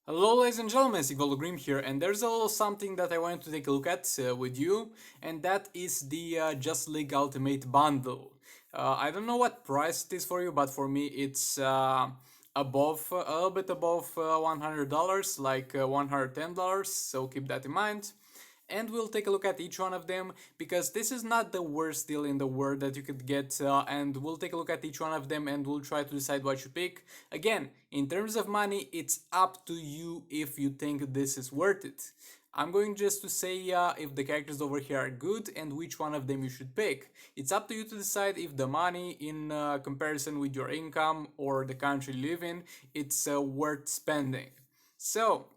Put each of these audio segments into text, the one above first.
Hello ladies and gentlemen, Sigvaldo here, and there's a little something that I wanted to take a look at with you, and that is the Just League Ultimate Bundle. I don't know what price it is for you, but for me it's above, a little bit above $100, like $110, so keep that in mind. And we'll take a look at each one of them because this is not the worst deal in the world that you could get, and we'll take a look at each one of them and we'll try to decide what you pick. Again, in terms of money, it's up to you if you think this is worth it. I'm going just to say if the characters over here are good and which one of them you should pick. It's up to you to decide if the money in comparison with your income or the country you live in, it's worth spending. So,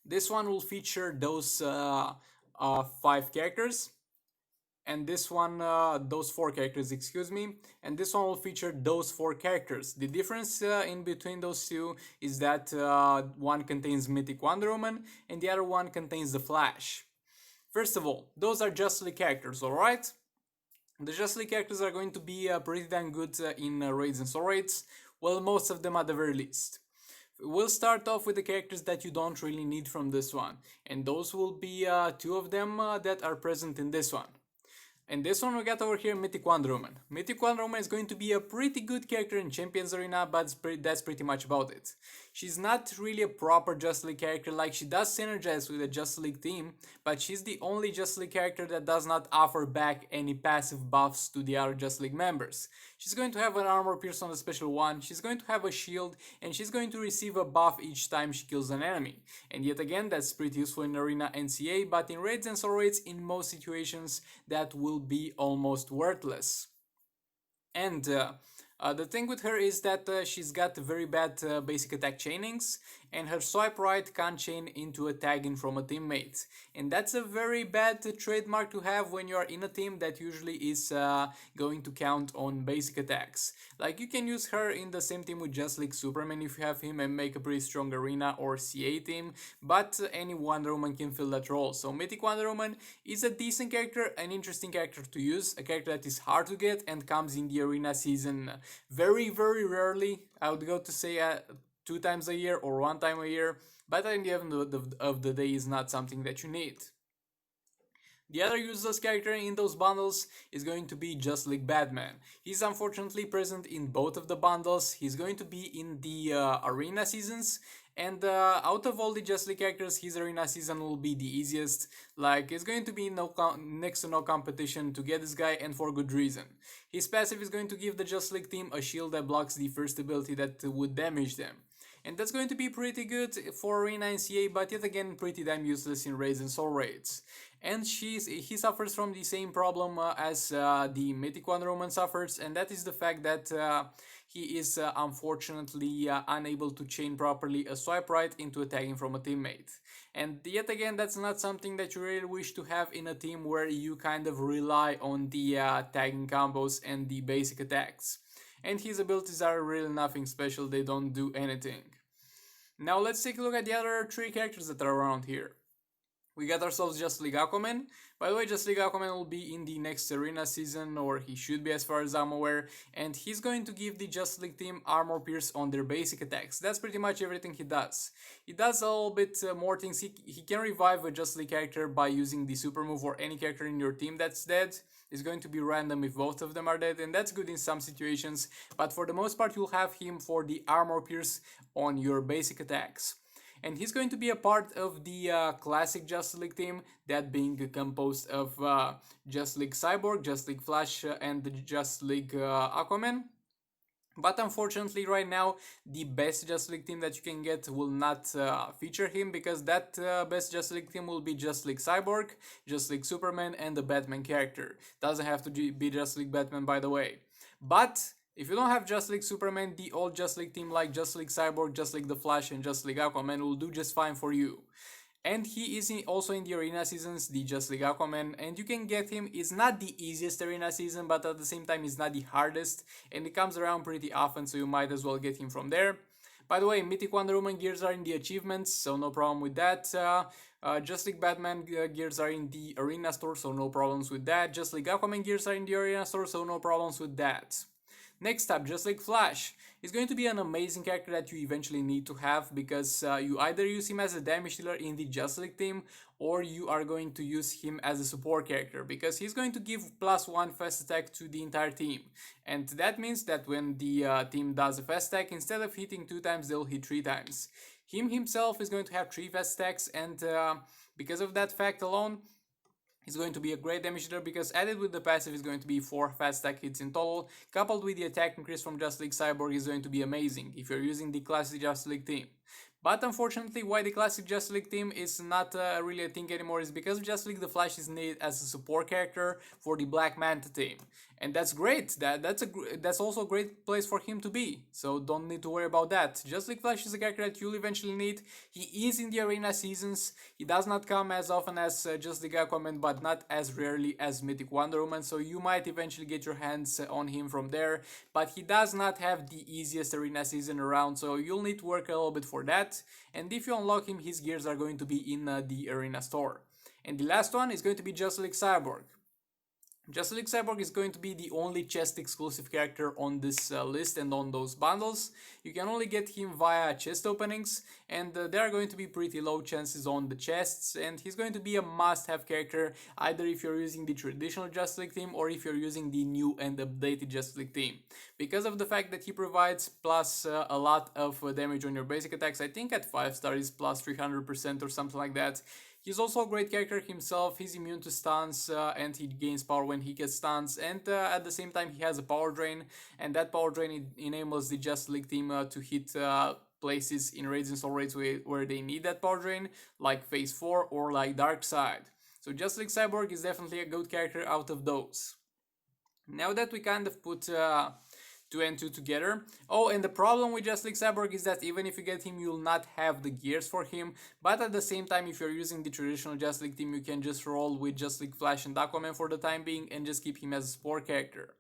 this one will feature those five characters, and this one, those four characters, excuse me, and this one will feature those four characters. The difference in between those two is that one contains Mythic Wonder Woman and the other one contains the Flash. First of all, those are Just League characters, alright? The Just League characters are going to be pretty damn good in raids and soul raids, well, most of them at the very least. We'll start off with the characters that you don't really need from this one, and those will be two of them that are present in this one. And this one we got over here, Mythic Wonder Woman. Mythic Wonder Woman is going to be a pretty good character in Champions Arena, but that's pretty much about it. She's not really a proper Just League character, like she does synergize with the Just League team, but she's the only Just League character that does not offer back any passive buffs to the other Just League members. She's going to have an armor pierce on the special one, she's going to have a shield, and she's going to receive a buff each time she kills an enemy. And yet again, that's pretty useful in Arena and CA, but in raids and soul raids, in most situations, that will be almost worthless. And the thing with her is that she's got very bad basic attack chainings, and her swipe right can't chain into a tagging from a teammate. And that's a very bad trademark to have when you are in a team that usually is going to count on basic attacks. Like, you can use her in the same team with Just League Superman if you have him and make a pretty strong arena or CA team, but any Wonder Woman can fill that role. So Mythic Wonder Woman is a decent character, an interesting character to use, a character that is hard to get and comes in the arena season very, very rarely. I would go to say two times a year or one time a year, but at the end of the day is not something that you need. The other useless character in those bundles is going to be Just League Batman. He's unfortunately present in both of the bundles. He's going to be in the arena seasons, and out of all the Just League characters, his arena season will be the easiest. Like, it's going to be next to no competition to get this guy, and for good reason. His passive is going to give the Just League team a shield that blocks the first ability that would damage them. And that's going to be pretty good for Arena and CA, but yet again pretty damn useless in raids and soul raids. And he suffers from the same problem as the Mythic Wonder Woman suffers, and that is the fact that he is unfortunately unable to chain properly a swipe right into a tagging from a teammate. And yet again, that's not something that you really wish to have in a team where you kind of rely on the tagging combos and the basic attacks. And his abilities are really nothing special, they don't do anything. Now let's take a look at the other three characters that are around here. We got ourselves Just League Aquaman. By the way, Just League Aquaman will be in the next arena season, or he should be as far as I'm aware, and he's going to give the Just League team armor pierce on their basic attacks. That's pretty much everything he does. He does a little bit more things. He can revive a Just League character by using the super move, or any character in your team that's dead. It's going to be random if both of them are dead, and that's good in some situations, but for the most part you'll have him for the armor pierce on your basic attacks. And he's going to be a part of the classic Just League team, that being composed of Just League Cyborg, Just League Flash, and the Just League Aquaman. But unfortunately, right now, the best Just League team that you can get will not feature him, because that best Just League team will be Just League Cyborg, Just League Superman, and the Batman character. Doesn't have to be Just League Batman, by the way. But if you don't have Just League Superman, the old Just League team like Just League Cyborg, Just League The Flash, and Just League Aquaman will do just fine for you. And he is also in the arena seasons, the Just League Aquaman, and you can get him. It's not the easiest arena season, but at the same time it's not the hardest, and it comes around pretty often, so you might as well get him from there. By the way, Mythic Wonder Woman gears are in the achievements, so no problem with that. Just League Batman gears are in the arena store, so no problems with that. Just League Aquaman gears are in the arena store, so no problems with that. Next up, just like Flash, is going to be an amazing character that you eventually need to have because you either use him as a damage dealer in the Just League team or you are going to use him as a support character because he's going to give +1 fast attack to the entire team. And that means that when the team does a fast attack, instead of hitting 2 times, they'll hit 3 times. Him himself is going to have 3 fast attacks, and because of that fact alone, is going to be a great damage dealer because added with the passive is going to be 4 fast attack hits in total, coupled with the attack increase from Just League Cyborg is going to be amazing if you're using the classic Just League team. But unfortunately, why the classic Just League team is not really a thing anymore is because of Just League the Flash is needed as a support character for the Black Manta team. And that's great, that's also a great place for him to be, so don't need to worry about that. Just League Flash is a character that you'll eventually need. He is in the arena seasons, he does not come as often as Just League Aquaman, but not as rarely as Mythic Wonder Woman, so you might eventually get your hands on him from there, but he does not have the easiest arena season around, so you'll need to work a little bit for that, and if you unlock him, his gears are going to be in the arena store. And the last one is going to be Just League Cyborg. Just League Cyborg is going to be the only chest exclusive character on this list and on those bundles. You can only get him via chest openings, and there are going to be pretty low chances on the chests, and he's going to be a must-have character either if you're using the traditional Just League team or if you're using the new and updated Just League team. Because of the fact that he provides plus a lot of damage on your basic attacks, I think at 5 stars is plus 300% or something like that. He's also a great character himself, he's immune to stuns and he gains power when he gets stuns, and at the same time he has a power drain, and that power drain enables the Just League team to hit places in raids and soul raids where they need that power drain, like phase 4 or like Dark Side. So Just League Cyborg is definitely a good character out of those. Now that we kind of put 2 and 2 together. Oh, and the problem with Just League Cyborg is that even if you get him, you'll not have the gears for him, but at the same time, if you're using the traditional Just League team, you can just roll with Just League Flash and Aquaman for the time being and just keep him as a support character.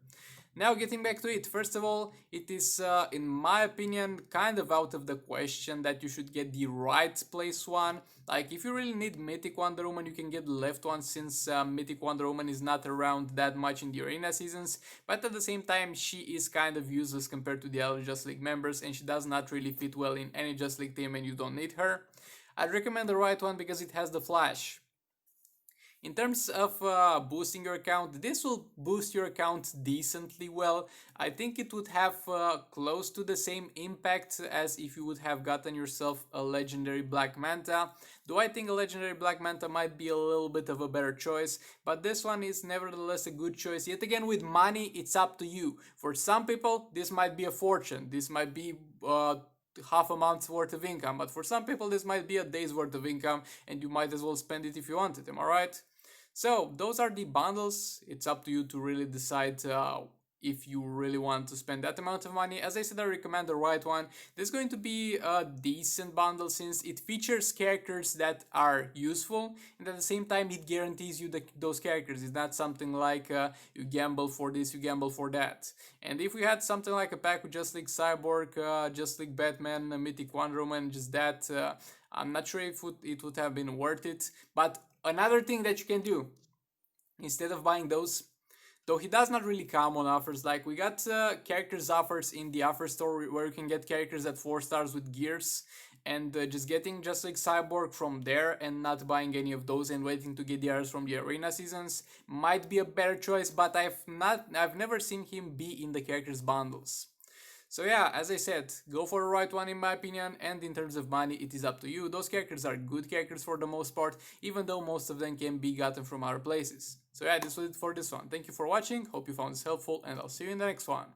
Now getting back to it, first of all, it is, in my opinion, kind of out of the question that you should get the right place one. Like, if you really need Mythic Wonder Woman, you can get the left one since Mythic Wonder Woman is not around that much in the arena seasons, but at the same time, she is kind of useless compared to the other Just League members, and she does not really fit well in any Just League team and you don't need her. I'd recommend the right one because it has the Flash. In terms of boosting your account, this will boost your account decently well. I think it would have close to the same impact as if you would have gotten yourself a legendary Black Manta. Though I think a legendary Black Manta might be a little bit of a better choice, but this one is nevertheless a good choice. Yet again, with money, it's up to you. For some people, this might be a fortune. This might be half a month's worth of income, but for some people this might be a day's worth of income and you might as well spend it if you wanted, am I right? So those are the bundles. It's up to you to really decide if you really want to spend that amount of money. As I said, I recommend the right one. This is going to be a decent bundle since it features characters that are useful, and at the same time it guarantees you those characters. It's not something like you gamble for this, you gamble for that. And if we had something like a pack with Just League Cyborg, Just League Batman, Mythic Wonder Woman, just that, I'm not sure if it would have been worth it. But another thing that you can do, instead of buying those, though he does not really come on offers, like we got characters offers in the offer store where you can get characters at 4 stars with gears, and just getting Just Like Cyborg from there and not buying any of those and waiting to get the others from the arena seasons might be a better choice, but I've never seen him be in the characters bundles. So yeah, as I said, go for the right one in my opinion, and in terms of money, it is up to you. Those characters are good characters for the most part, even though most of them can be gotten from other places. So yeah, this was it for this one. Thank you for watching, hope you found this helpful, and I'll see you in the next one.